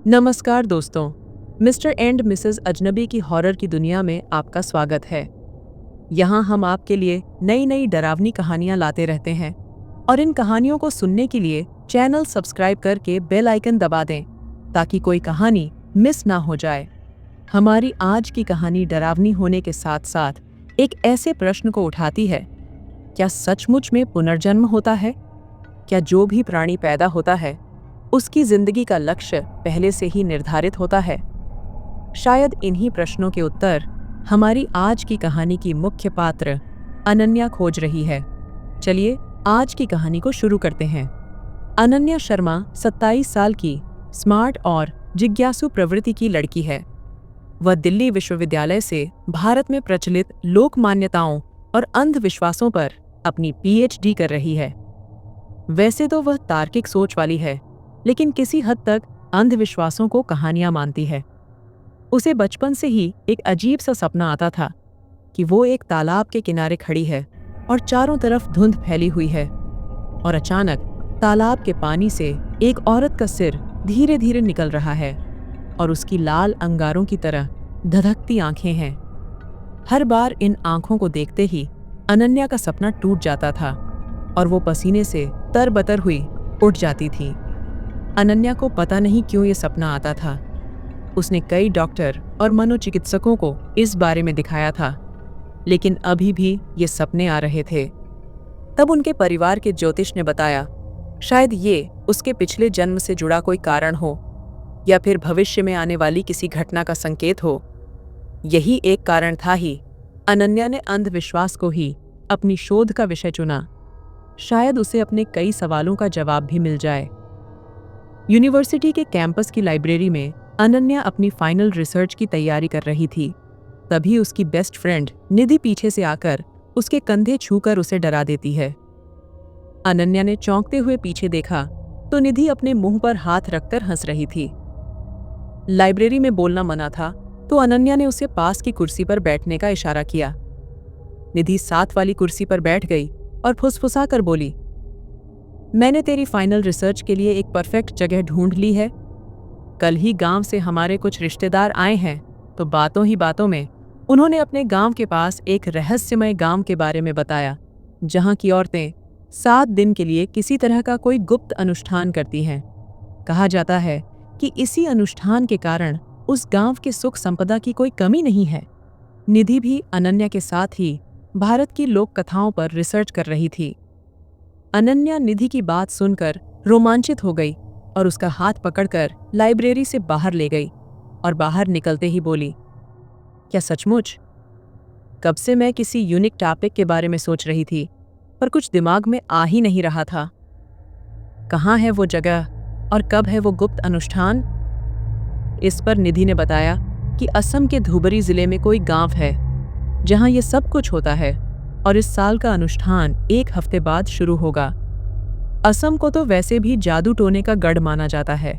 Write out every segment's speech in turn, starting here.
नमस्कार दोस्तों, mister and Mrs अजनबी की हॉरर की दुनिया में आपका स्वागत है। यहाँ हम आपके लिए नई नई डरावनी कहानियाँ लाते रहते हैं और इन कहानियों को सुनने के लिए चैनल सब्सक्राइब करके बेल आइकन दबा दें ताकि कोई कहानी मिस ना हो जाए। हमारी आज की कहानी डरावनी होने के साथ साथ एक ऐसे प्रश्न को उठाती है, क्या सचमुच में पुनर्जन्म होता है? क्या जो भी प्राणी पैदा होता है उसकी जिंदगी का लक्ष्य पहले से ही निर्धारित होता है? शायद इन्हीं प्रश्नों के उत्तर हमारी आज की कहानी की मुख्य पात्र अनन्या खोज रही है। चलिए आज की कहानी को शुरू करते हैं। अनन्या शर्मा 27 साल की स्मार्ट और जिज्ञासु प्रवृत्ति की लड़की है। वह दिल्ली विश्वविद्यालय से भारत में प्रचलित लोक मान्यताओं और अंधविश्वासों पर अपनी पीएचडी कर रही है। वैसे तो वह तार्किक सोच वाली है, लेकिन किसी हद तक अंधविश्वासों को कहानियां मानती है। उसे बचपन से ही एक अजीब सा सपना आता था कि वो एक तालाब के किनारे खड़ी है और चारों तरफ धुंध फैली हुई है और अचानक तालाब के पानी से एक औरत का सिर धीरे धीरे निकल रहा है और उसकी लाल अंगारों की तरह धधकती आंखें हैं। हर बार इन आंखों को देखते ही अनन्या का सपना टूट जाता था और वो पसीने से तरबतर हुई उठ जाती थी। अनन्या को पता नहीं क्यों ये सपना आता था। उसने कई डॉक्टर और मनोचिकित्सकों को इस बारे में दिखाया था, लेकिन अभी भी ये सपने आ रहे थे। तब उनके परिवार के ज्योतिष ने बताया, शायद ये उसके पिछले जन्म से जुड़ा कोई कारण हो या फिर भविष्य में आने वाली किसी घटना का संकेत हो। यही एक कारण था ही अनन्या ने अंधविश्वास को ही अपनी शोध का विषय चुना। शायद उसे अपने कई सवालों का जवाब भी मिल जाए। यूनिवर्सिटी के कैंपस की लाइब्रेरी में अनन्या अपनी फाइनल रिसर्च की तैयारी कर रही थी। तभी उसकी बेस्ट फ्रेंड निधि पीछे से आकर उसके कंधे छूकर उसे डरा देती है। अनन्या ने चौंकते हुए पीछे देखा तो निधि अपने मुंह पर हाथ रखकर हंस रही थी। लाइब्रेरी में बोलना मना था तो अनन्या ने उसे पास की कुर्सी पर बैठने का इशारा किया। निधि साथ वाली कुर्सी पर बैठ गई और फुसफुसा कर बोली, मैंने तेरी फाइनल रिसर्च के लिए एक परफेक्ट जगह ढूंढ ली है। कल ही गांव से हमारे कुछ रिश्तेदार आए हैं तो बातों ही बातों में उन्होंने अपने गांव के पास एक रहस्यमय गांव के बारे में बताया, जहां की औरतें 7 दिन के लिए किसी तरह का कोई गुप्त अनुष्ठान करती हैं। कहा जाता है कि इसी अनुष्ठान के कारण उस गांव के सुख संपदा की कोई कमी नहीं है। निधि भी अनन्या के साथ ही भारत की लोक कथाओं पर रिसर्च कर रही थी। अनन्या निधि की बात सुनकर रोमांचित हो गई और उसका हाथ पकड़कर लाइब्रेरी से बाहर ले गई और बाहर निकलते ही बोली, क्या सचमुच? कब से मैं किसी यूनिक टॉपिक के बारे में सोच रही थी, पर कुछ दिमाग में आ ही नहीं रहा था। कहाँ है वो जगह और कब है वो गुप्त अनुष्ठान? इस पर निधि ने बताया कि असम के धुबरी जिले में कोई गांव है जहां ये सब कुछ होता है और इस साल का अनुष्ठान 1 हफ्ते बाद शुरू होगा। असम को तो वैसे भी जादू टोने का गढ़ माना जाता है,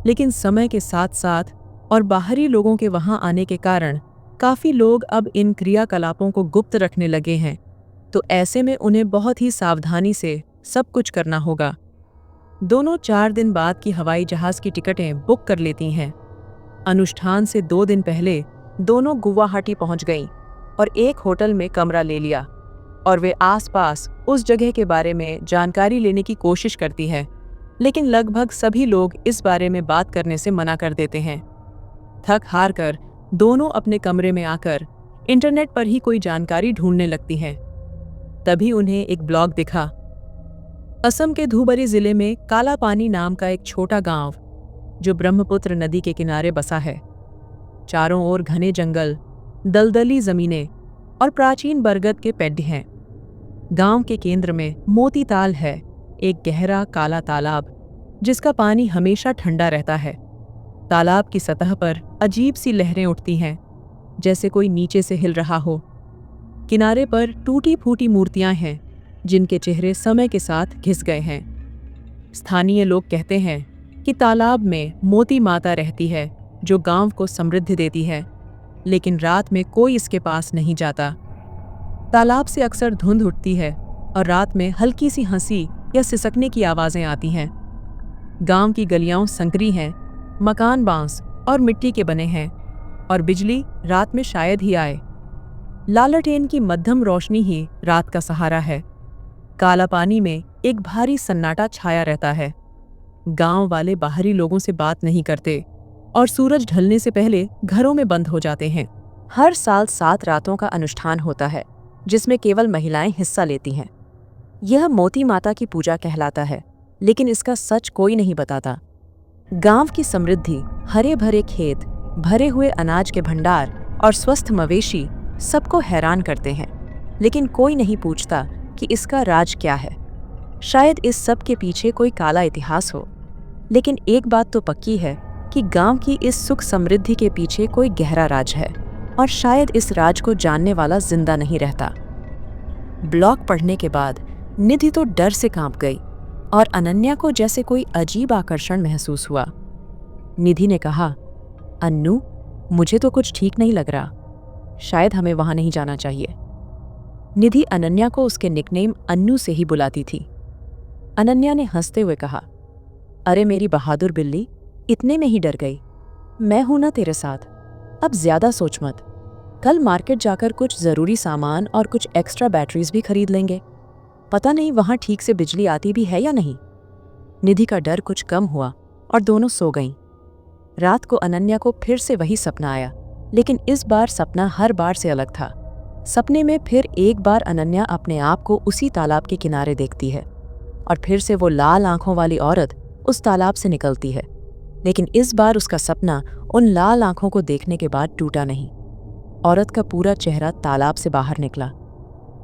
लेकिन समय के साथ साथ और बाहरी लोगों के वहां आने के कारण काफी लोग अब इन क्रियाकलापों को गुप्त रखने लगे हैं, तो ऐसे में उन्हें बहुत ही सावधानी से सब कुछ करना होगा। दोनों 4 दिन बाद की हवाई जहाज की टिकटें बुक कर लेती हैं। अनुष्ठान से 2 दिन पहले दोनों गुवाहाटी पहुंच गईं और एक होटल में कमरा ले लिया और वे आसपास उस जगह के बारे में जानकारी लेने की कोशिश करती है, लेकिन लगभग सभी लोग इस बारे में बात करने से मना कर देते हैं। थक हार कर दोनों अपने कमरे में आकर इंटरनेट पर ही कोई जानकारी ढूंढने लगती हैं। तभी उन्हें एक ब्लॉग दिखा। असम के धुबरी जिले में काला पानी नाम का एक छोटा गांव जो ब्रह्मपुत्र नदी के किनारे बसा है। चारों ओर घने जंगल, दलदली जमीनें और प्राचीन बरगद के पेड़ हैं। गांव के केंद्र में मोती ताल है, एक गहरा काला तालाब जिसका पानी हमेशा ठंडा रहता है। तालाब की सतह पर अजीब सी लहरें उठती हैं, जैसे कोई नीचे से हिल रहा हो। किनारे पर टूटी फूटी मूर्तियां हैं जिनके चेहरे समय के साथ घिस गए हैं। स्थानीय लोग कहते हैं कि तालाब में मोती माता रहती है जो गांव को समृद्धि देती है, लेकिन रात में कोई इसके पास नहीं जाता। तालाब से अक्सर धुंध उठती है और रात में हल्की सी हंसी या सिसकने की आवाजें आती हैं। गांव की गलियां संकरी हैं, मकान बांस और मिट्टी के बने हैं और बिजली रात में शायद ही आए। लालटेन की मध्यम रोशनी ही रात का सहारा है। काला पानी में एक भारी सन्नाटा छाया रहता है। गांव वाले बाहरी लोगों से बात नहीं करते और सूरज ढलने से पहले घरों में बंद हो जाते हैं। हर साल 7 रातों का अनुष्ठान होता है जिसमें केवल महिलाएं हिस्सा लेती हैं। यह मोती माता की पूजा कहलाता है, लेकिन इसका सच कोई नहीं बताता। गांव की समृद्धि, हरे भरे खेत, भरे हुए अनाज के भंडार और स्वस्थ मवेशी सबको हैरान करते हैं, लेकिन कोई नहीं पूछता कि इसका राज क्या है। शायद इस सब के पीछे कोई काला इतिहास हो, लेकिन एक बात तो पक्की है कि गांव की इस सुख समृद्धि के पीछे कोई गहरा राज है, और शायद इस राज को जानने वाला जिंदा नहीं रहता। ब्लॉग पढ़ने के बाद निधि तो डर से कांप गई और अनन्या को जैसे कोई अजीब आकर्षण महसूस हुआ। निधि ने कहा, अन्नू, मुझे तो कुछ ठीक नहीं लग रहा। शायद हमें वहां नहीं जाना चाहिए। निधि अनन्या को उसके निकनेम अन्नू से ही बुलाती थी। अनन्या ने हंसते हुए कहा, अरे मेरी बहादुर बिल्ली, इतने में ही डर गई। मैं हूं ना तेरे साथ, अब ज्यादा सोच मत। कल मार्केट जाकर कुछ जरूरी सामान और कुछ एक्स्ट्रा बैटरीज भी खरीद लेंगे। पता नहीं वहां ठीक से बिजली आती भी है या नहीं। निधि का डर कुछ कम हुआ और दोनों सो गईं। रात को अनन्या को फिर से वही सपना आया, लेकिन इस बार सपना हर बार से अलग था। सपने में फिर एक बार अनन्या अपने आप को उसी तालाब के किनारे देखती है और फिर से वो लाल आंखों वाली औरत उस तालाब से निकलती है। लेकिन इस बार उसका सपना उन लाल आंखों को देखने के बाद टूटा नहीं। औरत का पूरा चेहरा तालाब से बाहर निकला।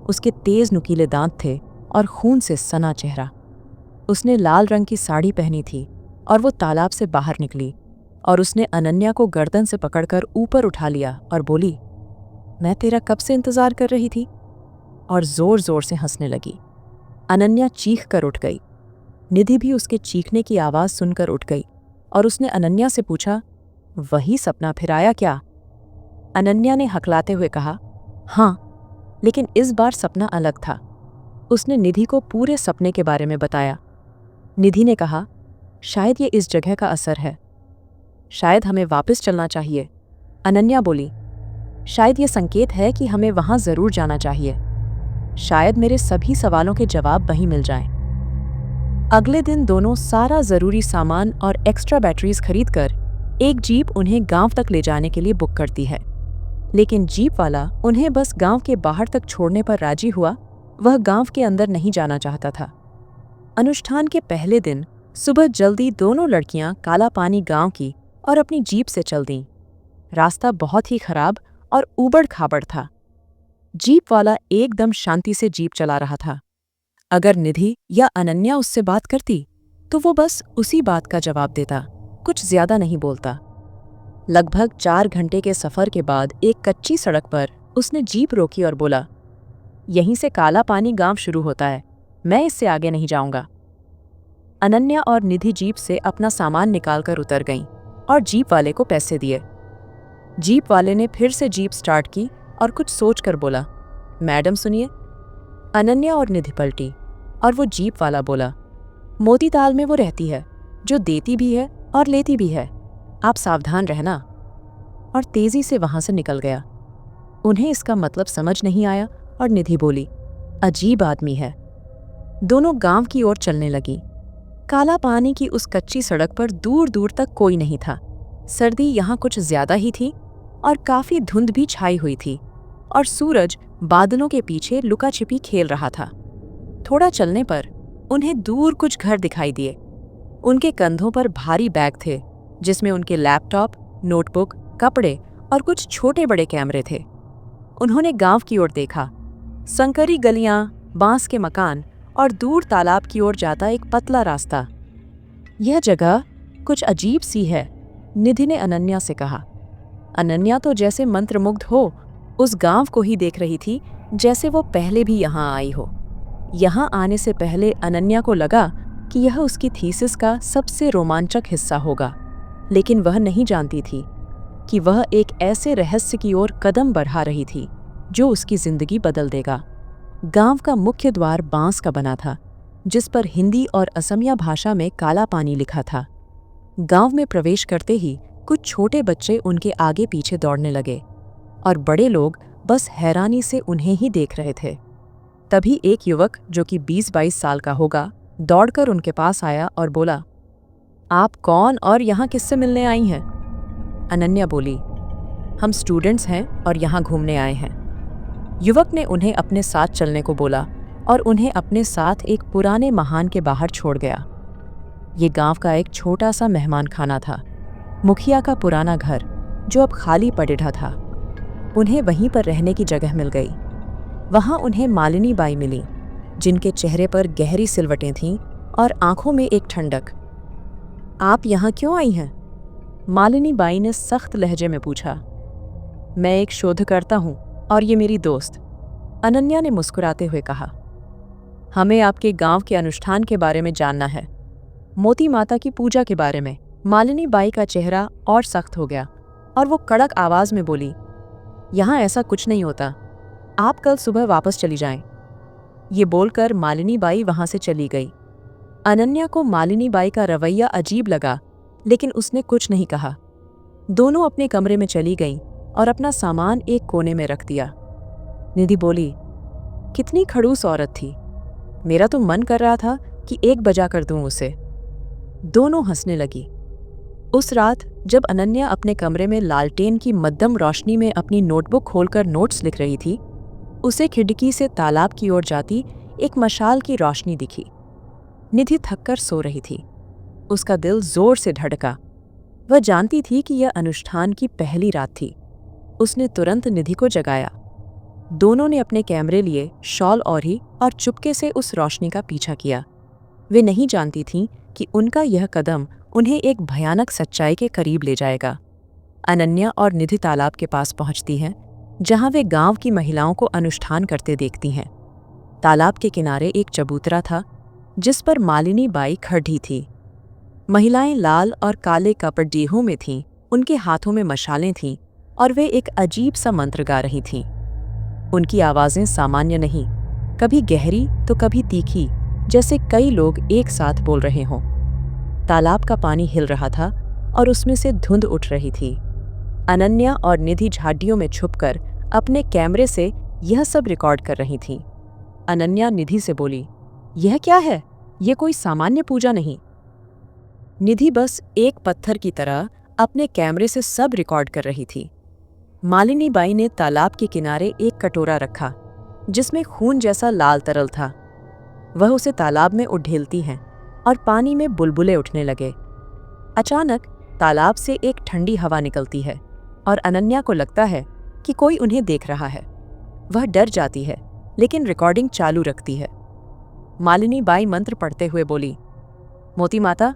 उसके तेज नुकीले दांत थे और खून से सना चेहरा। उसने लाल रंग की साड़ी पहनी थी और वो तालाब से बाहर निकली और उसने अनन्या को गर्दन से पकड़कर ऊपर उठा लिया और बोली, मैं तेरा कब से इंतजार कर रही थी, और जोर जोर से हंसने लगी। अनन्या चीख कर उठ गई। निधि भी उसके चीखने की आवाज सुनकर उठ गई और उसने अनन्या से पूछा, वही सपना फिर आया क्या? अनन्या ने हकलाते हुए कहा, हाँ, लेकिन इस बार सपना अलग था। उसने निधि को पूरे सपने के बारे में बताया। निधि ने कहा, शायद ये इस जगह का असर है। शायद हमें वापस चलना चाहिए। अनन्या बोली, शायद ये संकेत है कि हमें वहां जरूर जाना चाहिए। शायद मेरे सभी सवालों के जवाब वहीं मिल जाएं। अगले दिन दोनों सारा जरूरी सामान और एक्स्ट्रा बैटरीज खरीदकर एक जीप उन्हें गांव तक ले जाने के लिए बुक करती है। लेकिन जीप वाला उन्हें बस गांव के बाहर तक छोड़ने पर राजी हुआ। वह गांव के अंदर नहीं जाना चाहता था। अनुष्ठान के पहले दिन सुबह जल्दी दोनों लड़कियां काला पानी गांव की और अपनी जीप से चल दीं। रास्ता बहुत ही खराब और ऊबड़ खाबड़ था। जीप वाला एकदम शांति से जीप चला रहा था। अगर निधि या अनन्या उससे बात करती तो वो बस उसी बात का जवाब देता, कुछ ज्यादा नहीं बोलता। लगभग 4 घंटे के सफर के बाद एक कच्ची सड़क पर उसने जीप रोकी और बोला, यहीं से काला पानी गांव शुरू होता है, मैं इससे आगे नहीं जाऊंगा। अनन्या और निधि जीप से अपना सामान निकालकर उतर गईं और जीप वाले को पैसे दिए। जीप वाले ने फिर से जीप स्टार्ट की और कुछ सोचकर बोला, मैडम सुनिए। अनन्या और निधि पलटी और वो जीप वाला बोला, मोतीताल में वो रहती है जो देती भी है और लेती भी है, आप सावधान रहना। और तेजी से वहां से निकल गया। उन्हें इसका मतलब समझ नहीं आया और निधि बोली, अजीब आदमी है। दोनों गांव की ओर चलने लगी। काला पानी की उस कच्ची सड़क पर दूर दूर तक कोई नहीं था। सर्दी यहाँ कुछ ज्यादा ही थी और काफी धुंध भी छाई हुई थी और सूरज बादलों के पीछे लुका छिपी खेल रहा था। थोड़ा चलने पर उन्हें दूर कुछ घर दिखाई दिए। उनके कंधों पर भारी बैग थे जिसमें उनके लैपटॉप, नोटबुक, कपड़े और कुछ छोटे बड़े कैमरे थे। उन्होंने गांव की ओर देखा। संकरी गलियां, बांस के मकान और दूर तालाब की ओर जाता एक पतला रास्ता। यह जगह कुछ अजीब सी है, निधि ने अनन्या से कहा। अनन्या तो जैसे मंत्रमुग्ध हो उस गांव को ही देख रही थी, जैसे वो पहले भी यहाँ आई हो। यहाँ आने से पहले अनन्या को लगा कि यह उसकी थीसिस का सबसे रोमांचक हिस्सा होगा, लेकिन वह नहीं जानती थी कि वह एक ऐसे रहस्य की ओर कदम बढ़ा रही थी जो उसकी जिंदगी बदल देगा। गांव का मुख्य द्वार बांस का बना था, जिस पर हिंदी और असमिया भाषा में काला पानी लिखा था। गांव में प्रवेश करते ही कुछ छोटे बच्चे उनके आगे पीछे दौड़ने लगे और बड़े लोग बस हैरानी से उन्हें ही देख रहे थे। तभी एक युवक जो कि 20-22 साल का होगा दौड़कर उनके पास आया और बोला, आप कौन और यहाँ किससे मिलने आई हैं? अनन्या बोली, हम स्टूडेंट्स हैं और यहाँ घूमने आए हैं। युवक ने उन्हें अपने साथ चलने को बोला और उन्हें अपने साथ एक पुराने महान के बाहर छोड़ गया। ये गांव का एक छोटा सा मेहमान खाना था, मुखिया का पुराना घर जो अब खाली पड़ा था। उन्हें वहीं पर रहने की जगह मिल गई। वहां उन्हें मालिनी बाई मिली, जिनके चेहरे पर गहरी सिलवटें थीं और आंखों में एक ठंडक। आप यहाँ क्यों आई हैं? मालिनी बाई ने सख्त लहजे में पूछा। मैं एक शोधकर्ता हूँ और ये मेरी दोस्त, अनन्या ने मुस्कुराते हुए कहा। हमें आपके गांव के अनुष्ठान के बारे में जानना है, मोती माता की पूजा के बारे में। मालिनी बाई का चेहरा और सख्त हो गया और वो कड़क आवाज में बोली, यहाँ ऐसा कुछ नहीं होता, आप कल सुबह वापस चली जाएं। ये बोलकर मालिनी बाई वहां से चली गई। अनन्या को मालिनी बाई का रवैया अजीब लगा, लेकिन उसने कुछ नहीं कहा। दोनों अपने कमरे में चली गईं और अपना सामान एक कोने में रख दिया। निधि बोली, कितनी खड़ूस औरत थी, मेरा तो मन कर रहा था कि एक बजा कर दूं उसे। दोनों हंसने लगी। उस रात जब अनन्या अपने कमरे में लालटेन की मध्यम रोशनी में अपनी नोटबुक खोलकर नोट्स लिख रही थी, उसे खिड़की से तालाब की ओर जाती एक मशाल की रोशनी दिखी। निधि थककर सो रही थी। उसका दिल जोर से धड़का। वह जानती थी कि यह अनुष्ठान की पहली रात थी। उसने तुरंत निधि को जगाया। दोनों ने अपने कैमरे लिए, शॉल ओढ़ी और चुपके से उस रोशनी का पीछा किया। वे नहीं जानती थीं कि उनका यह कदम उन्हें एक भयानक सच्चाई के करीब ले जाएगा। अनन्या और निधि तालाब के पास पहुंचती हैं, जहां वे गांव की महिलाओं को अनुष्ठान करते देखती हैं। तालाब के किनारे एक चबूतरा था, जिस पर मालिनी बाई खड़ी थी। महिलाएं लाल और काले कपड़ेहों में थीं, उनके हाथों में मशालें थीं और वे एक अजीब सा मंत्र गा रही थीं। उनकी आवाजें सामान्य नहीं, कभी गहरी तो कभी तीखी, जैसे कई लोग एक साथ बोल रहे हों। तालाब का पानी हिल रहा था और उसमें से धुंध उठ रही थी। अनन्या और निधि झाड़ियों में छुपकर अपने कैमरे से यह सब रिकॉर्ड कर रही थीं। अनन्या निधि से बोली, यह क्या है? यह कोई सामान्य पूजा नहीं। निधि बस एक पत्थर की तरह अपने कैमरे से सब रिकॉर्ड कर रही थी। मालिनी बाई ने तालाब के किनारे एक कटोरा रखा, जिसमें खून जैसा लाल तरल था। वह उसे तालाब में उड़ेलती हैं और पानी में बुलबुले उठने लगे। अचानक तालाब से एक ठंडी हवा निकलती है और अनन्या को लगता है कि कोई उन्हें देख रहा है। वह डर जाती है, लेकिन रिकॉर्डिंग चालू रखती है। मालिनी बाई मंत्र पढ़ते हुए बोली, मोती माता,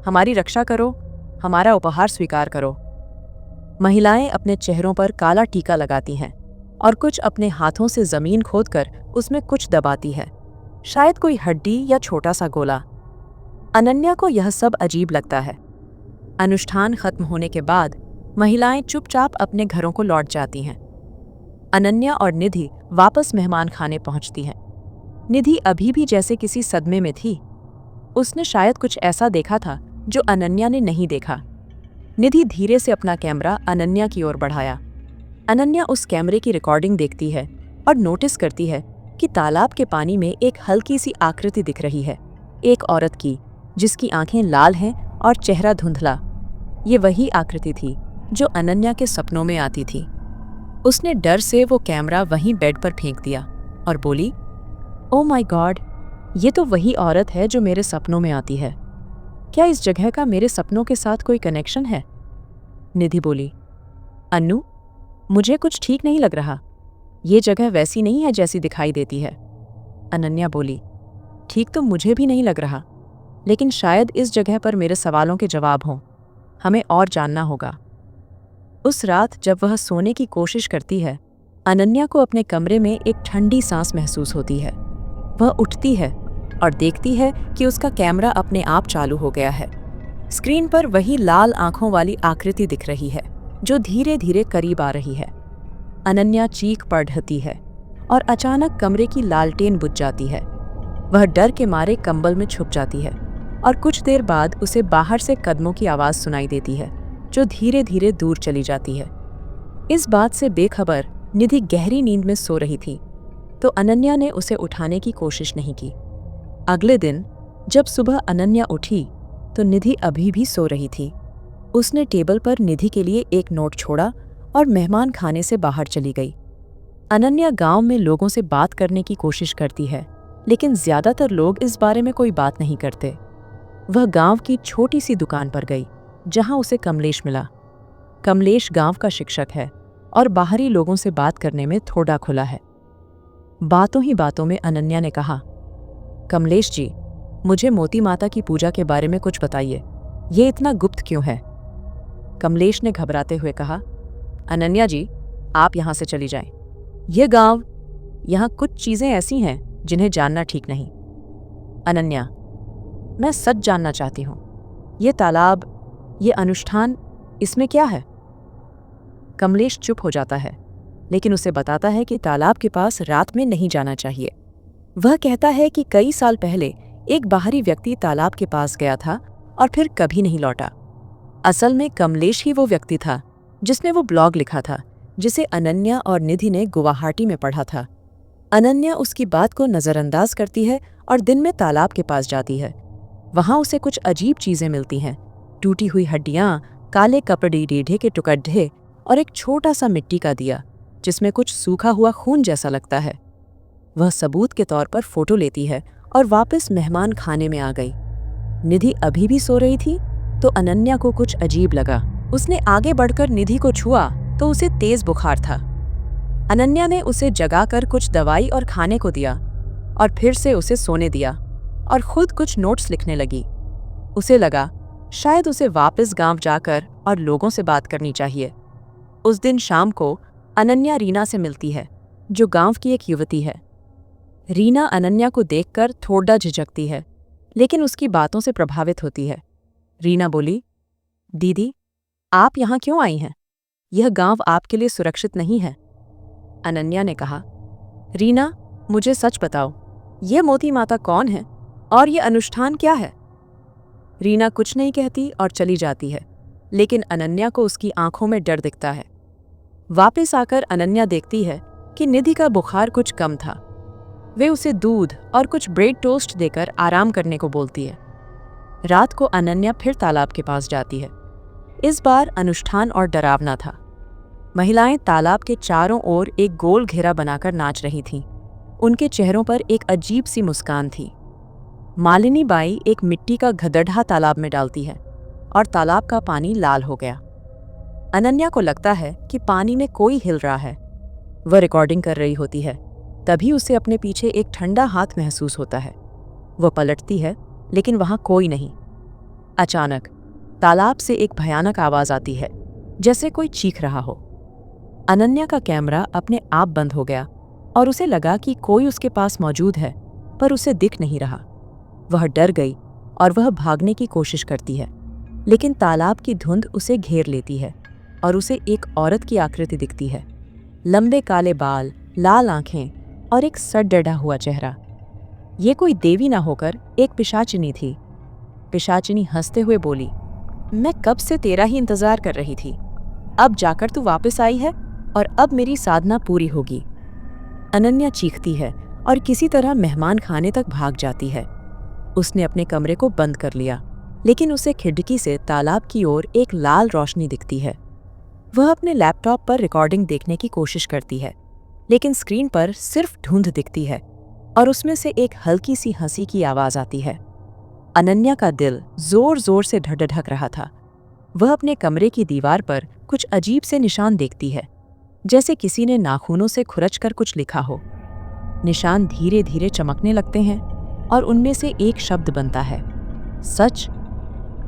हमारी रक्षा करो, हमारा उपहार स्वीकार करो। महिलाएं अपने चेहरों पर काला टीका लगाती हैं और कुछ अपने हाथों से जमीन खोदकर उसमें कुछ दबाती है, शायद कोई हड्डी या छोटा सा गोला। अनन्या को यह सब अजीब लगता है। अनुष्ठान खत्म होने के बाद महिलाएं चुपचाप अपने घरों को लौट जाती हैं। अनन्या और निधि वापस मेहमान खाने पहुंचती हैं। निधि अभी भी जैसे किसी सदमे में थी। उसने शायद कुछ ऐसा देखा था जो अनन्या ने नहीं देखा। निधि धीरे से अपना कैमरा अनन्या की ओर बढ़ाया। अनन्या उस कैमरे की रिकॉर्डिंग देखती है और नोटिस करती है कि तालाब के पानी में एक हल्की सी आकृति दिख रही है, एक औरत की, जिसकी आंखें लाल हैं और चेहरा धुंधला। ये वही आकृति थी जो अनन्या के सपनों में आती थी। उसने डर से वो कैमरा वहीं बेड पर फेंक दिया और बोली, ओह माय गॉड, ये तो वही औरत है जो मेरे सपनों में आती है। क्या इस जगह का मेरे सपनों के साथ कोई कनेक्शन है? निधि बोली, अन्नू, मुझे कुछ ठीक नहीं लग रहा। ये जगह वैसी नहीं है जैसी दिखाई देती है। अनन्या बोली, ठीक तो मुझे भी नहीं लग रहा, लेकिन शायद इस जगह पर मेरे सवालों के जवाब हों। हमें और जानना होगा। उस रात जब वह सोने की कोशिश करती है, अनन्या को अपने कमरे में एक ठंडी सांस महसूस होती है। वह उठती है और देखती है कि उसका कैमरा अपने आप चालू हो गया है। स्क्रीन पर वही लाल आंखों वाली आकृति दिख रही है जो धीरे धीरे करीब आ रही है। अनन्या चीख पड़ती है और अचानक कमरे की लालटेन बुझ जाती है। वह डर के मारे कंबल में छुप जाती है। और कुछ देर बाद उसे बाहर से कदमों की आवाज़ सुनाई देती है जो धीरे धीरे दूर चली जाती है। इस बात से बेखबर निधि गहरी नींद में सो रही थी, तो अनन्या ने उसे उठाने की कोशिश नहीं की। अगले दिन जब सुबह अनन्या उठी तो निधि अभी भी सो रही थी। उसने टेबल पर निधि के लिए एक नोट छोड़ा और मेहमान खाने से बाहर चली गई। अनन्या गांव में लोगों से बात करने की कोशिश करती है, लेकिन ज्यादातर लोग इस बारे में कोई बात नहीं करते। वह गांव की छोटी सी दुकान पर गई जहां उसे कमलेश मिला। कमलेश गांव का शिक्षक है और बाहरी लोगों से बात करने में थोड़ा खुला है। बातों ही बातों में अनन्या ने कहा, कमलेश जी, मुझे मोती माता की पूजा के बारे में कुछ बताइए, ये इतना गुप्त क्यों है? कमलेश ने घबराते हुए कहा, अनन्या जी, आप यहां से चली जाएं। ये गांव, यहां कुछ चीजें ऐसी हैं जिन्हें जानना ठीक नहीं। अनन्या, मैं सच जानना चाहती हूं, ये तालाब, ये अनुष्ठान, इसमें क्या है? कमलेश चुप हो जाता है, लेकिन उसे बताता है कि तालाब के पास रात में नहीं जाना चाहिए। वह कहता है कि कई साल पहले एक बाहरी व्यक्ति तालाब के पास गया था और फिर कभी नहीं लौटा। असल में कमलेश ही वो व्यक्ति था जिसने वो ब्लॉग लिखा था जिसे अनन्या और निधि ने गुवाहाटी में पढ़ा था। अनन्या उसकी बात को नज़रअंदाज करती है और दिन में तालाब के पास जाती है। वहां उसे कुछ अजीब चीजें मिलती हैं, टूटी हुई हड्डियां, काले कपड़े, रीढ़े के टुकड़े और एक छोटा सा मिट्टी का दिया जिसमें कुछ सूखा हुआ खून जैसा लगता है। वह सबूत के तौर पर फोटो लेती है और वापस मेहमान खाने में आ गई। निधि अभी भी सो रही थी तो अनन्या को कुछ अजीब लगा। उसने आगे बढ़कर निधि को छुआ तो उसे तेज बुखार था। अनन्या ने उसे जगाकर कुछ दवाई और खाने को दिया और फिर से उसे सोने दिया और खुद कुछ नोट्स लिखने लगी। उसे लगा शायद उसे वापस गांव जाकर और लोगों से बात करनी चाहिए। उस दिन शाम को अनन्या रीना से मिलती है, जो गांव की एक युवती है। रीना अनन्या को देखकर थोड़ा झिझकती है, लेकिन उसकी बातों से प्रभावित होती है। रीना बोली, दीदी, आप यहाँ क्यों आई हैं? यह गांव आपके लिए सुरक्षित नहीं है। अनन्या ने कहा, रीना, मुझे सच बताओ, ये मोती माता कौन है और ये अनुष्ठान क्या है? रीना कुछ नहीं कहती और चली जाती है, लेकिन अनन्या को उसकी आंखों में डर दिखता है। वापस आकर अनन्या देखती है कि निधि का बुखार कुछ कम था। वे उसे दूध और कुछ ब्रेड टोस्ट देकर आराम करने को बोलती है। रात को अनन्या फिर तालाब के पास जाती है। इस बार अनुष्ठान और डरावना था। महिलाएं तालाब के चारों ओर एक गोल घेरा बनाकर नाच रही थीं। उनके चेहरों पर एक अजीब सी मुस्कान थी। मालिनी बाई एक मिट्टी का गड्ढा तालाब में डालती है और तालाब का पानी लाल हो गया। अनन्या को लगता है कि पानी में कोई हिल रहा है। वह रिकॉर्डिंग कर रही होती है। तभी उसे अपने पीछे एक ठंडा हाथ महसूस होता है। वह पलटती है, लेकिन वहां कोई नहीं। अचानक तालाब से एक भयानक आवाज आती है, जैसे कोई चीख रहा हो। अनन्या का कैमरा अपने आप बंद हो गया और उसे लगा कि कोई उसके पास मौजूद है, पर उसे दिख नहीं रहा। वह डर गई और वह भागने की कोशिश करती है, लेकिन तालाब की धुंध उसे घेर लेती है और उसे एक औरत की आकृति दिखती है। लंबे काले बाल, लाल आंखें और एक सर डरा हुआ चेहरा। ये कोई देवी ना होकर एक पिशाचिनी थी। पिशाचिनी हंसते हुए बोली, मैं कब से तेरा ही इंतजार कर रही थी। अब जाकर तू वापस आई है और अब मेरी साधना पूरी होगी। अनन्या चीखती है और किसी तरह मेहमान खाने तक भाग जाती है। उसने अपने कमरे को बंद कर लिया, लेकिन उसे खिड़की से तालाब की ओर एक लाल रोशनी दिखती है। वह अपने लैपटॉप पर रिकॉर्डिंग देखने की कोशिश करती है, लेकिन स्क्रीन पर सिर्फ धुंध दिखती है और उसमें से एक हल्की सी हंसी की आवाज आती है। अनन्या का दिल जोर जोर से धड़धक रहा था। वह अपने कमरे की दीवार पर कुछ अजीब से निशान देखती है, जैसे किसी ने नाखूनों से खुरचकर कुछ लिखा हो। निशान धीरे धीरे चमकने लगते हैं और उनमें से एक शब्द बनता है, सच।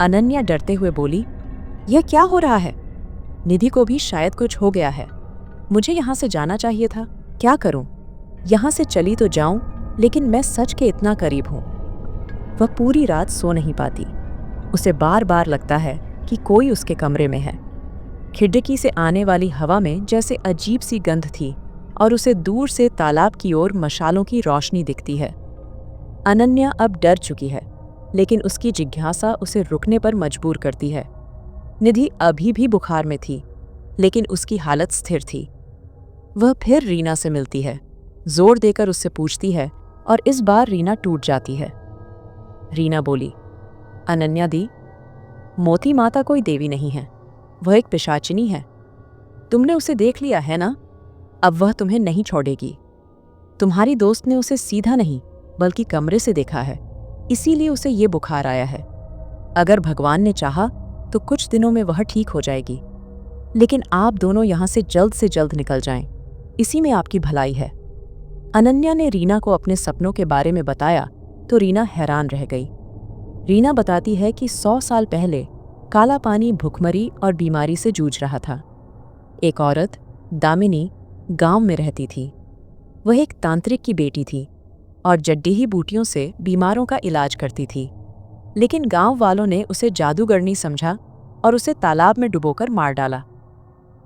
अनन्या डरते हुए बोली, यह क्या हो रहा है? निधि को भी शायद कुछ हो गया है। मुझे यहाँ से जाना चाहिए था। क्या करूं? यहाँ से चली तो जाऊं, लेकिन मैं सच के इतना करीब हूं। वह पूरी रात सो नहीं पाती। उसे बार बार लगता है कि कोई उसके कमरे में है। खिड़की से आने वाली हवा में जैसे अजीब सी गंध थी और उसे दूर से तालाब की ओर मशालों की रोशनी दिखती है। अनन्या अब डर चुकी है। लेकिन उसकी जिज्ञासा उसे रुकने पर मजबूर करती है। निधि अभी भी बुखार में थी, लेकिन उसकी हालत स्थिर थी। वह फिर रीना से मिलती है, जोर देकर उससे पूछती है, और इस बार रीना टूट जाती है। रीना बोली, अनन्या दी, मोती माता कोई देवी नहीं है, वह एक पिशाचिनी है। तुमने उसे देख लिया है ना, अब वह तुम्हें नहीं छोड़ेगी। तुम्हारी दोस्त ने उसे सीधा नहीं बल्कि कमरे से देखा है, इसीलिए उसे ये बुखार आया है। अगर भगवान ने चाहा तो कुछ दिनों में वह ठीक हो जाएगी, लेकिन आप दोनों यहां से जल्द निकल जाएं, इसी में आपकी भलाई है। अनन्या ने रीना को अपने सपनों के बारे में बताया तो रीना हैरान रह गई। रीना बताती है कि 100 साल पहले काला पानी भुखमरी और बीमारी से जूझ रहा था। एक औरत, दामिनी, गांव में रहती थी। वह एक तांत्रिक की बेटी थी और जड्डीही बूटियों से बीमारों का इलाज करती थी, लेकिन गांव वालों ने उसे जादूगरनी समझा और उसे तालाब में डुबोकर मार डाला।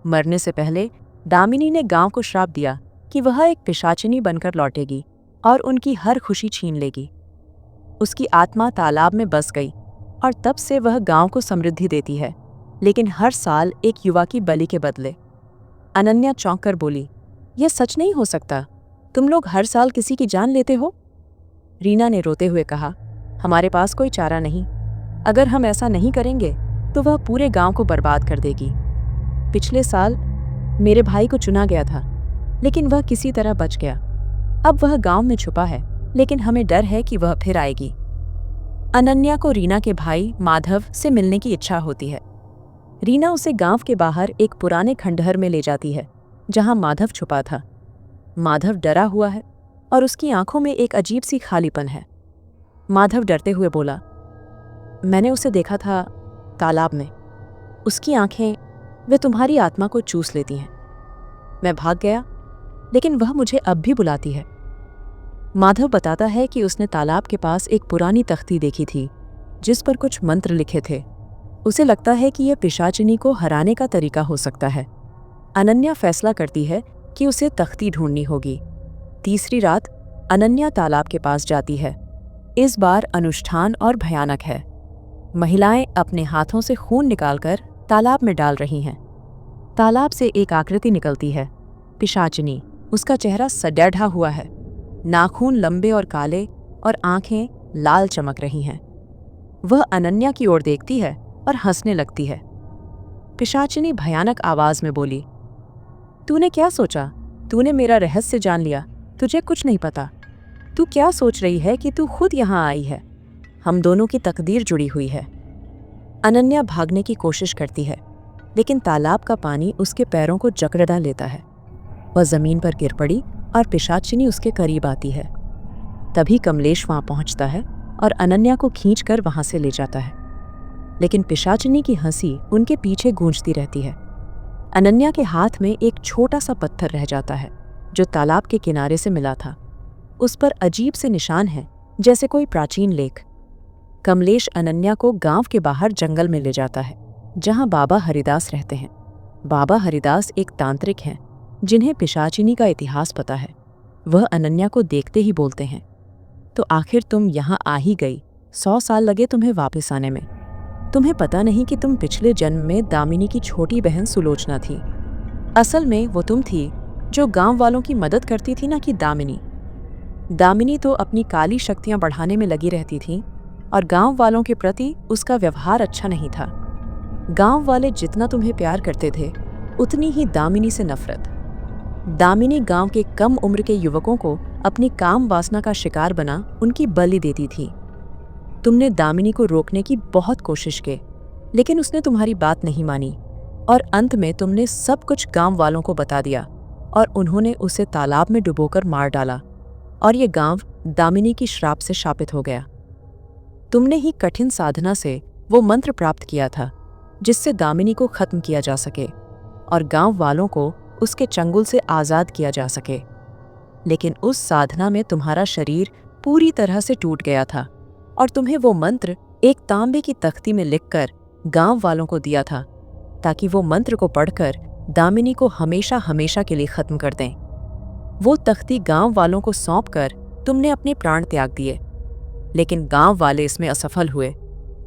मरने से पहले दामिनी ने गांव को श्राप दिया कि वह एक पिशाचिनी बनकर लौटेगी और उनकी हर खुशी छीन लेगी। उसकी आत्मा तालाब में बस गई और तब से वह गांव को समृद्धि देती है, लेकिन हर साल एक युवा की बलि के बदले। अनन्या चौंक कर बोली, यह सच नहीं हो सकता, तुम लोग हर साल किसी की जान लेते हो। रीना ने रोते हुए कहा, हमारे पास कोई चारा नहीं, अगर हम ऐसा नहीं करेंगे तो वह पूरे गांव को बर्बाद कर देगी। पिछले साल मेरे भाई को चुना गया था, लेकिन वह किसी तरह बच गया। अब वह गांव में छुपा है, लेकिन हमें डर है कि वह फिर आएगी। अनन्या को रीना के भाई माधव से मिलने की इच्छा होती है। रीना उसे गांव के बाहर एक पुराने खंडहर में ले जाती है, जहां माधव छुपा था। माधव डरा हुआ है और उसकी आंखों में एक अजीब सी खालीपन है। माधव डरते हुए बोला, मैंने उसे देखा था तालाब में, उसकी आंखें वे तुम्हारी आत्मा को चूस लेती हैं। मैं भाग गया, लेकिन वह मुझे अब भी बुलाती है। माधव बताता है कि उसने तालाब के पास एक पुरानी तख्ती देखी थी जिस पर कुछ मंत्र लिखे थे। उसे लगता है कि यह पिशाचिनी को हराने का तरीका हो सकता है। अनन्या फैसला करती है कि उसे तख्ती ढूंढनी होगी। तीसरी रात अनन्या तालाब के पास जाती है। इस बार अनुष्ठान और भयानक है। महिलाएं अपने हाथों से खून निकालकर तालाब में डाल रही हैं। तालाब से एक आकृति निकलती है, पिशाचिनी। उसका चेहरा सडेढ़ा हुआ है, नाखून लंबे और काले और आंखें लाल चमक रही हैं। वह अनन्या की ओर देखती है और हंसने लगती है। पिशाचिनी भयानक आवाज में बोली, तूने क्या सोचा? तूने मेरा रहस्य जान लिया, तुझे कुछ नहीं पता। तू क्या सोच रही है कि तू खुद यहाँ आई है? हम दोनों की तकदीर जुड़ी हुई है। अनन्या भागने की कोशिश करती है, लेकिन तालाब का पानी उसके पैरों को जकड़ा लेता है। वह जमीन पर गिर पड़ी और पिशाचिनी उसके करीब आती है। तभी कमलेश वहां पहुंचता है और अनन्या को खींचकर वहां से ले जाता है, लेकिन पिशाचिनी की हंसी उनके पीछे गूंजती रहती है। अनन्या के हाथ में एक छोटा सा पत्थर रह जाता है जो तालाब के किनारे से मिला था। उस पर अजीब से निशान हैं, जैसे कोई प्राचीन लेख। कमलेश अनन्या को गांव के बाहर जंगल में ले जाता है, जहां बाबा हरिदास रहते हैं। बाबा हरिदास एक तांत्रिक हैं जिन्हें पिशाचिनी का इतिहास पता है। वह अनन्या को देखते ही बोलते हैं, तो आखिर तुम यहाँ आ ही गई। 100 साल लगे तुम्हें वापस आने में। तुम्हें पता नहीं कि तुम पिछले जन्म में दामिनी की छोटी बहन सुलोचना थी। असल में वो तुम थी जो गांव वालों की मदद करती थी, ना कि दामिनी। दामिनी तो अपनी काली शक्तियां बढ़ाने में लगी रहती थी और गांव वालों के प्रति उसका व्यवहार अच्छा नहीं था। गांव वाले जितना तुम्हें प्यार करते थे, उतनी ही दामिनी से नफरत। दामिनी गांव के कम उम्र के युवकों को अपनी काम वासना का शिकार बना उनकी बलि देती थी। तुमने दामिनी को रोकने की बहुत कोशिश की, लेकिन उसने तुम्हारी बात नहीं मानी और अंत में तुमने सब कुछ गांव वालों को बता दिया और उन्होंने उसे तालाब में डुबोकर मार डाला और ये गांव दामिनी की श्राप से शापित हो गया। तुमने ही कठिन साधना से वो मंत्र प्राप्त किया था जिससे दामिनी को खत्म किया जा सके और गांव वालों को उसके चंगुल से आज़ाद किया जा सके। लेकिन उस साधना में तुम्हारा शरीर पूरी तरह से टूट गया था और तुम्हें वो मंत्र एक तांबे की तख्ती में लिखकर गांव वालों को दिया था ताकि वो मंत्र को पढ़कर दामिनी को हमेशा हमेशा के लिए खत्म कर दें। वो तख्ती गांव वालों को सौंपकर तुमने अपने प्राण त्याग दिए। लेकिन गांव वाले इसमें असफल हुए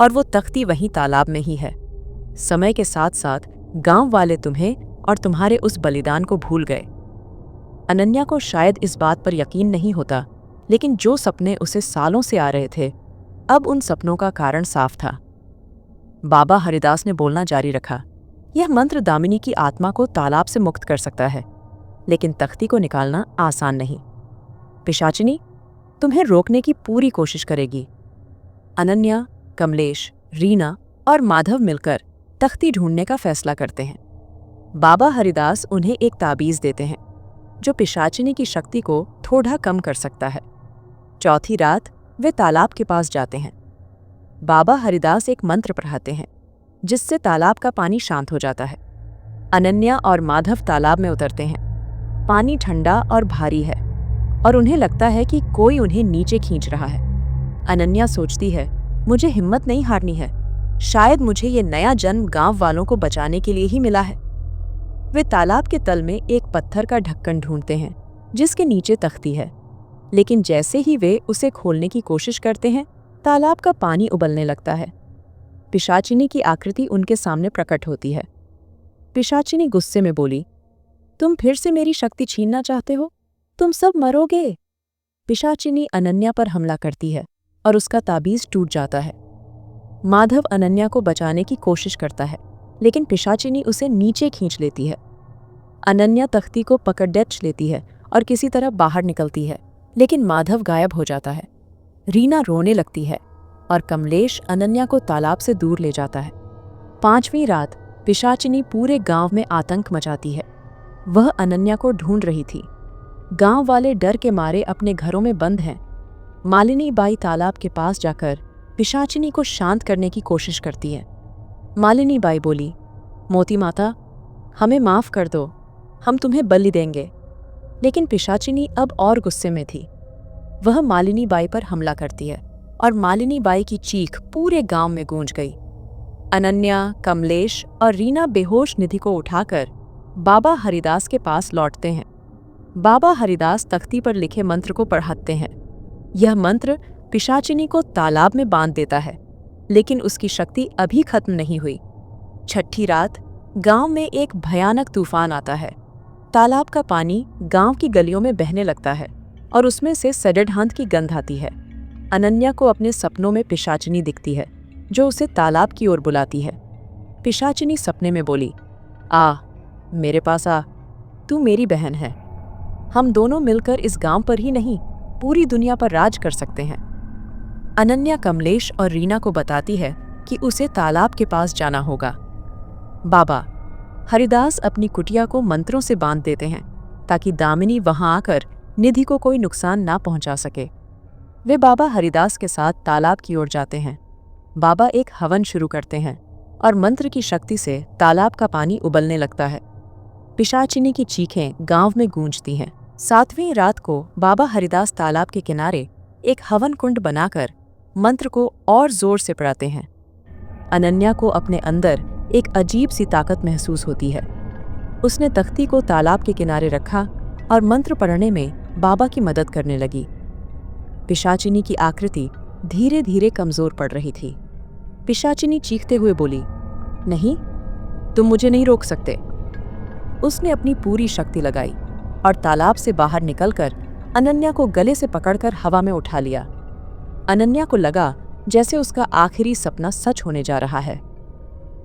और वो तख्ती वहीं तालाब में ही है। समय के साथ साथ गांव वाले तुम्हें और तुम्हारे उस बलिदान को भूल गए। अनन्या को शायद इस बात पर यकीन नहीं होता, लेकिन जो सपने उसे सालों से आ रहे थे, अब उन सपनों का कारण साफ था। बाबा हरिदास ने बोलना जारी रखा, यह मंत्र दामिनी की आत्मा को तालाब से मुक्त कर सकता है, लेकिन तख्ती को निकालना आसान नहीं। पिशाचिनी तुम्हें रोकने की पूरी कोशिश करेगी। अनन्या, कमलेश, रीना और माधव मिलकर तख्ती ढूंढने का फैसला करते हैं। बाबा हरिदास उन्हें एक ताबीज देते हैं जो पिशाचिनी की शक्ति को थोड़ा कम कर सकता है। चौथी रात वे तालाब के पास जाते हैं। बाबा हरिदास एक मंत्र पढ़ाते हैं जिससे तालाब का पानी शांत हो जाता है। अनन्या और माधव तालाब में उतरते हैं। पानी ठंडा और भारी है और उन्हें लगता है कि कोई उन्हें नीचे खींच रहा है। अनन्या सोचती है, मुझे हिम्मत नहीं हारनी है, शायद मुझे ये नया जन्म गांव वालों को बचाने के लिए ही मिला है। वे तालाब के तल में एक पत्थर का ढक्कन ढूंढते हैं जिसके नीचे तख्ती है, लेकिन जैसे ही वे उसे खोलने की कोशिश करते हैं, तालाब का पानी उबलने लगता है। पिशाचिनी की आकृति उनके सामने प्रकट होती है। पिशाचिनी गुस्से में बोली, तुम फिर से मेरी शक्ति छीनना चाहते हो? तुम सब मरोगे। पिशाचिनी अनन्या पर हमला करती है और उसका ताबीज टूट जाता है। माधव अनन्या को बचाने की कोशिश करता है, लेकिन पिशाचिनी उसे नीचे खींच लेती है। अनन्या तख्ती को पकड़ लेती है और किसी तरह बाहर निकलती है, लेकिन माधव गायब हो जाता है। रीना रोने लगती है और कमलेश अनन्या को तालाब से दूर ले जाता है। 5वीं रात पिशाचिनी पूरे गांव में आतंक मचाती है। वह अनन्या को ढूंढ रही थी। गांव वाले डर के मारे अपने घरों में बंद हैं। मालिनी बाई तालाब के पास जाकर पिशाचिनी को शांत करने की कोशिश करती है। मालिनी बाई बोली, मोती माता, हमें माफ कर दो, हम तुम्हें बलि देंगे। लेकिन पिशाचिनी अब और गुस्से में थी। वह मालिनी बाई पर हमला करती है और मालिनी बाई की चीख पूरे गांव में गूंज गई। अनन्या, कमलेश और रीना बेहोश निधि को उठाकर बाबा हरिदास के पास लौटते हैं। बाबा हरिदास तख्ती पर लिखे मंत्र को पढ़ाते हैं। यह मंत्र पिशाचिनी को तालाब में बांध देता है, लेकिन उसकी शक्ति अभी खत्म नहीं हुई। 6ठी रात गांव में एक भयानक तूफान आता है। तालाब का पानी गांव की गलियों में बहने लगता है और उसमें से सड़े-ढांत की गंध आती है। अनन्या को अपने सपनों में पिशाचिनी दिखती है जो उसे तालाब की ओर बुलाती है। पिशाचिनी सपने में बोली, आ, मेरे पास आ, तू मेरी बहन है। हम दोनों मिलकर इस गांव पर ही नहीं, पूरी दुनिया पर राज कर सकते हैं। अनन्या कमलेश और रीना को बताती है कि उसे तालाब के पास जाना होगा। बाबा हरिदास अपनी कुटिया को मंत्रों से बांध देते हैं ताकि दामिनी वहां आकर निधि को कोई नुकसान ना पहुंचा सके। वे बाबा हरिदास के साथ तालाब की ओर जाते हैं। बाबा एक हवन शुरू करते हैं और मंत्र की शक्ति से तालाब का पानी उबलने लगता है। पिशाचिनी की चीखें गांव में गूंजती हैं। 7वीं रात को बाबा हरिदास तालाब के किनारे एक हवन कुंड बनाकर मंत्र को और जोर से पढ़ाते हैं। अनन्या को अपने अंदर एक अजीब सी ताकत महसूस होती है। उसने तख्ती को तालाब के किनारे रखा और मंत्र पढ़ने में बाबा की मदद करने लगी। पिशाचिनी की आकृति धीरे धीरे कमजोर पड़ रही थी। पिशाचिनी चीखते हुए बोली, नहीं, तुम मुझे नहीं रोक सकते। उसने अपनी पूरी शक्ति लगाई और तालाब से बाहर निकलकर अनन्या को गले से पकड़कर हवा में उठा लिया। अनन्या को लगा जैसे उसका आखिरी सपना सच होने जा रहा है।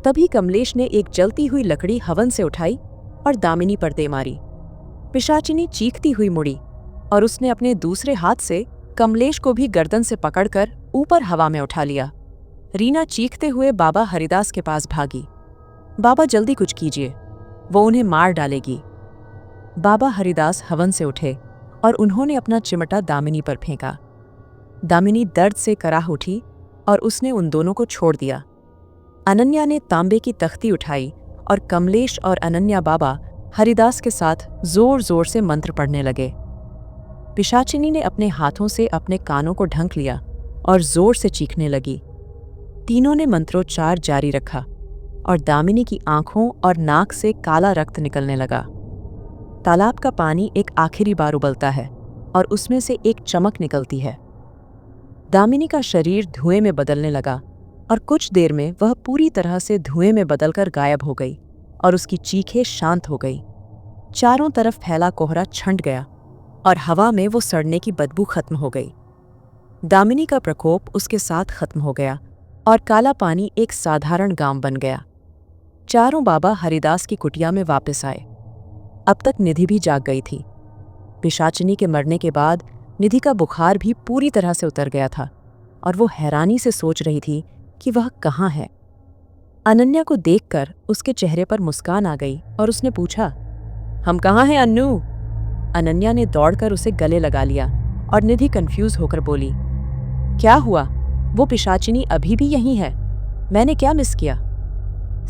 तभी कमलेश ने एक जलती हुई लकड़ी हवन से उठाई और दामिनी पर दे मारी। पिशाचिनी चीखती हुई मुड़ी और उसने अपने दूसरे हाथ से कमलेश को भी गर्दन से पकड़कर ऊपर हवा में उठा लिया। रीना चीखते हुए बाबा हरिदास के पास भागी। बाबा जल्दी कुछ कीजिए, वो उन्हें मार डालेगी। बाबा हरिदास हवन से उठे और उन्होंने अपना चिमटा दामिनी पर फेंका। दामिनी दर्द से कराह उठी और उसने उन दोनों को छोड़ दिया। अनन्या ने तांबे की तख्ती उठाई और कमलेश और अनन्या बाबा हरिदास के साथ जोर जोर से मंत्र पढ़ने लगे। पिशाचिनी ने अपने हाथों से अपने कानों को ढंक लिया और जोर से चीखने लगी। तीनों ने मंत्रोच्चार जारी रखा और दामिनी की आंखों और नाक से काला रक्त निकलने लगा। तालाब का पानी एक आखिरी बार उबलता है और उसमें से एक चमक निकलती है। दामिनी का शरीर धुएं में बदलने लगा और कुछ देर में वह पूरी तरह से धुएं में बदलकर गायब हो गई और उसकी चीखें शांत हो गई। चारों तरफ फैला कोहरा छंट गया और हवा में वो सड़ने की बदबू खत्म हो गई। दामिनी का प्रकोप उसके साथ खत्म हो गया और काला पानी एक साधारण गांव बन गया। चारों बाबा हरिदास की कुटिया में वापस आए। अब तक निधि भी जाग गई थी। पिशाचिनी के मरने के बाद निधि का बुखार भी पूरी तरह से उतर गया था और वो हैरानी से सोच रही थी कि वह कहाँ है। अनन्या को देखकर उसके चेहरे पर मुस्कान आ गई और उसने पूछा, हम कहाँ हैं अन्नू? अनन्या ने दौड़कर उसे गले लगा लिया और निधि कंफ्यूज होकर बोली, क्या हुआ? वो पिशाचिनी अभी भी यहीं है? मैंने क्या मिस किया?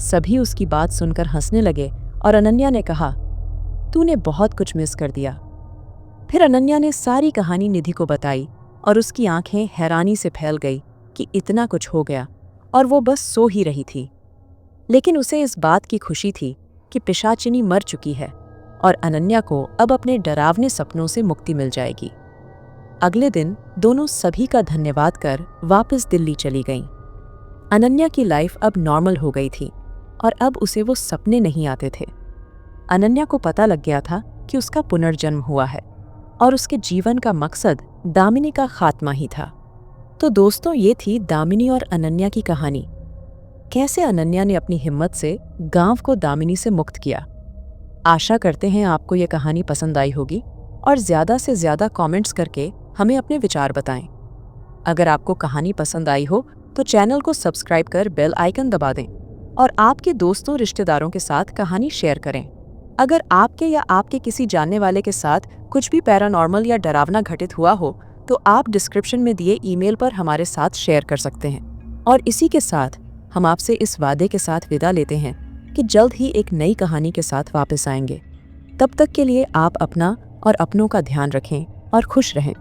सभी उसकी बात सुनकर हंसने लगे और अनन्या ने कहा, तूने बहुत कुछ मिस कर दिया। फिर अनन्या ने सारी कहानी निधि को बताई और उसकी आंखें हैरानी से फैल गई कि इतना कुछ हो गया और वो बस सो ही रही थी। लेकिन उसे इस बात की खुशी थी कि पिशाचिनी मर चुकी है और अनन्या को अब अपने डरावने सपनों से मुक्ति मिल जाएगी। अगले दिन दोनों सभी का धन्यवाद कर वापस दिल्ली चली गईं। अनन्या की लाइफ अब नॉर्मल हो गई थी और अब उसे वो सपने नहीं आते थे। अनन्या को पता लग गया था कि उसका पुनर्जन्म हुआ है और उसके जीवन का मकसद दामिनी का खात्मा ही था। तो दोस्तों, ये थी दामिनी और अनन्या की कहानी। कैसे अनन्या ने अपनी हिम्मत से गांव को दामिनी से मुक्त किया। आशा करते हैं आपको ये कहानी पसंद आई होगी और ज़्यादा से ज़्यादा कमेंट्स करके हमें अपने विचार बताएं। अगर आपको कहानी पसंद आई हो तो चैनल को सब्सक्राइब कर बेल आइकन दबा दें और आपके दोस्तों रिश्तेदारों के साथ कहानी शेयर करें। अगर आपके या आपके किसी जानने वाले के साथ कुछ भी पैरानॉर्मल या डरावना घटित हुआ हो तो आप डिस्क्रिप्शन में दिए ईमेल पर हमारे साथ शेयर कर सकते हैं। और इसी के साथ हम आपसे इस वादे के साथ विदा लेते हैं कि जल्द ही एक नई कहानी के साथ वापस आएंगे। तब तक के लिए आप अपना और अपनों का ध्यान रखें और खुश रहें।